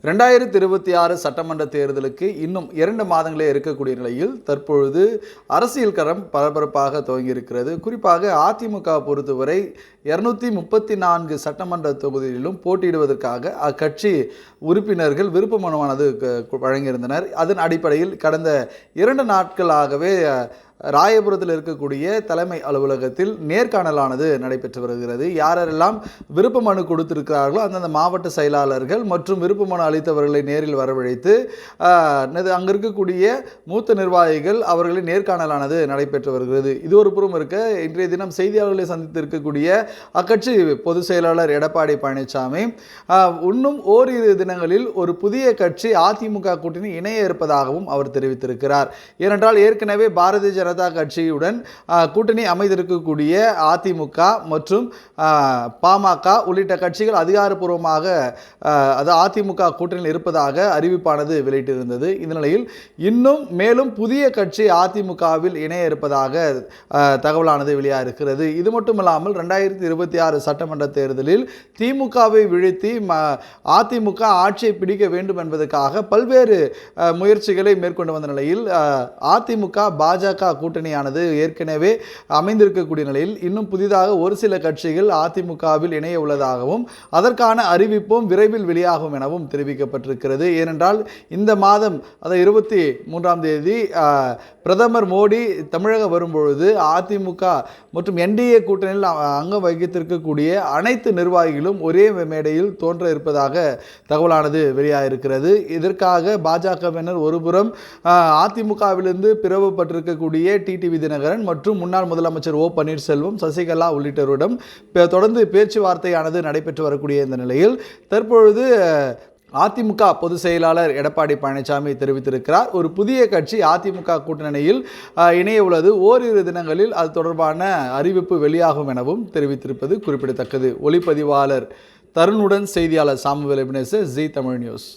2026 சட்டமன்ற தேர்தலுக்கு இன்னும் 2 மாதங்களே இருக்கக்கூடிய நிலையில் தற்பொழுது அரசியல் களம் பரபரப்பாக துவங்கியிருக்கிறது. குறிப்பாக அதிமுக பொறுத்தவரை 234 சட்டமன்ற தொகுதிகளிலும் போட்டியிடுவதற்காக அக்கட்சி உறுப்பினர்கள் விருப்ப மனுவானது வழங்கியிருந்தனர். அதன் அடிப்படையில் கடந்த 2 நாட்களாகவே ராயபுரத்தில் இருக்கக்கூடிய தலைமை அலுவலகத்தில் நேர்காணலானது நடைபெற்று வருகிறது. யாரெல்லாம் விருப்ப மனு கொடுத்திருக்கிறார்களோ அந்தந்த மாவட்ட செயலாளர்கள் மற்றும் விருப்ப மனு அளித்தவர்களை நேரில் வரவழைத்து அங்கே இருக்கக்கூடிய மூத்த நிர்வாகிகள் அவர்களின் நேர்காணலானது நடைபெற்று வருகிறது. இது ஒரு புறம் இருக்க, இன்றைய தினம் செய்தியாளர்களை சந்தித்து இருக்கக்கூடிய அக்கட்சி பொதுச் செயலாளர் எடப்பாடி பழனிசாமி இன்னும் ஓரிரு தினங்களில் ஒரு புதிய கட்சி அதிமுக கூட்டணி இணைய இருப்பதாகவும் அவர் தெரிவித்திருக்கிறார். ஏனென்றால் ஏற்கனவே பாரதிய ஜனதா கட்சியுடன் கூட்டணி அமைந்திருக்கக்கூடிய அதிமுக மற்றும் பாமக உள்ளிட்ட கட்சிகள் அதிகாரப்பூர்வமாக அதிமுக கூட்டணியில் இருப்பதாக அறிவிப்பானது வெளியிட்டிருந்தது. இந்த நிலையில் இன்னும் மேலும் புதிய கட்சி அதிமுகவில் இணைய இருப்பதாக தகவலானது வெளியாக இருக்கிறது. இது மட்டுமல்லாமல் 2026 சட்டமன்ற தேர்தலில் திமுகவை வீழ்த்தி அதிமுக ஆட்சியை பிடிக்க வேண்டும் என்பதற்காக பல்வேறு முயற்சிகளை மேற்கொண்டு வந்த நிலையில் அதிமுக பாஜக கூட்டணியானது ஏற்கனவே அமைந்திருக்கக்கூடிய நிலையில் இன்னும் புதிதாக ஒரு சில கட்சிகள் அதிமுகவில் இணைய உள்ளதாகவும் அதற்கான அறிவிப்பும் விரைவில் வெளியாகும் எனவும் தெரிவிக்கப்பட்டிருக்கிறது. ஏனென்றால் இந்த மாதம் 23ஆம் தேதி பிரதமர் மோடி தமிழகம் வரும்பொழுது அதிமுக மற்றும் என்டிஏ கூட்டணியில் அங்கம் வகித்திருக்கக்கூடிய அனைத்து நிர்வாகிகளும் ஒரே மேடையில் தோன்ற இருப்பதாக தகவலானது வெளியாகிருக்கிறது. இதற்காக பாஜகவினர் ஒருபுறம் அதிமுகவிலிருந்து பிளவுபட்டிருக்கக்கூடிய டிடிவி தினகரன் மற்றும் முன்னாள் முதலமைச்சர் ஓ பன்னீர்செல்வம், சசிகலா உள்ளிட்டோரிடம் தொடர்ந்து பேச்சுவார்த்தையானது நடைபெற்று வரக்கூடிய இந்த நிலையில் தற்பொழுது அதிமுக பொதுச் செயலாளர் எடப்பாடி பழனிசாமி தெரிவித்திருக்கிறார். ஒரு புதிய கட்சி அதிமுக கூட்டணியில் இணைய உள்ளது. ஓரிரு தினங்களில் அது தொடர்பான அறிவிப்பு வெளியாகும் எனவும் தெரிவித்திருப்பது குறிப்பிடத்தக்கது. ஒளிப்பதிவாளர் தருணுடன் செய்தியாளர் சாமுவேல் எபினேசர், ஜீ தமிழ் நியூஸ்.